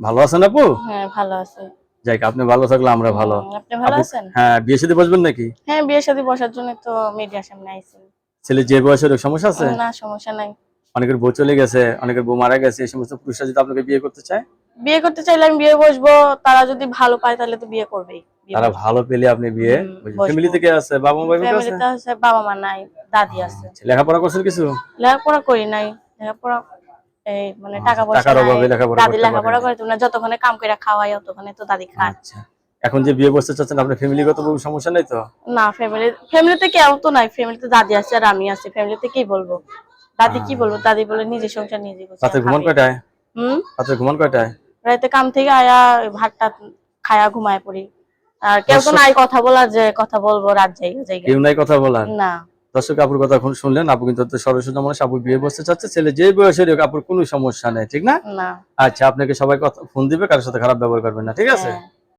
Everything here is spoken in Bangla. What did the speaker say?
ভালো আছেন আপু? হ্যাঁ ভালো আছি। যাই আপনি ভালো থাকলে আমরা ভালো। আপনি ভালো আছেন? হ্যাঁ, বিয়ে শাদী বসবেন নাকি? হ্যাঁ বিয়ের সাথে বসার জন্য তো মিডিয়ার সামনে আইছি। ছেলে যে বয়সের সমস্যা আছে? না সমস্যা নাই। অনেকের বউ চলে গেছে, অনেকের বউ মারা গেছে, এই সমস্ত পুরুষরা যদি আপনাকে বিয়ে করতে চায়? বিয়ে করতে চাইলে আমি বিয়ে বসবো, তারা যদি ভালো পায় তাহলে তো বিয়ে করবেই। তারা ভালো পেলে আপনি বিয়ে বসবেন। ফ্যামিলি থেকে আছে, বাবা মা ভাই বোন আছে? ফ্যামিলিতে আছে বাবা মা নাই, দাদি আছে। লেখাপড়া করছেন কিছু? লেখাপড়া করি নাই। লেখাপড়া এই মানে টাকা পয়সা টাকার নাই। অভাবে লেখাপড়া দাদি করতে লেখাপড়া পারেন। করে তোমরা যতক্ষণে কাম করে খাওয়াই ততক্ষণে তো দাদি খায়। আচ্ছা, এখন যে বিয়ে বসতে চাচ্ছেন আপনার ফ্যামিলিগত কোনো সমস্যা নাই তো? না ফ্যামিলিতে কেউ তো নাই, ফ্যামিলিতে দাদি আছে আর আমি আছি, ফ্যামিলিতে কি বলবো? দাদি কি বলবো? দাদি বলে নিজে সংসার নিজে করছে। রাতে ঘুমান কয়টায়? হুম রাতে ঘুমান কয়টায়? রাতে কাম থেকে আয়া ভাতটা খায়া ঘুমায় পড়ি। আর কেউ তো নাই কথা বলার, যে কথা বলবো রাত যাই কেউ নাই কথা বলার? না। দর্শক আপুর কথা এখন শুনলেন, আপু কিন্তু সরস্বতী মানুষ, আপু বিয়ে বসতে চাচ্ছে, ছেলে যে বয়সের হোক আপুর কোনো সমস্যা নেই, ঠিক না? না আচ্ছা, আপনাকে সবাই কথা ফোন দিবে, কারোর সাথে খারাপ ব্যবহার করবেন না, ঠিক আছে?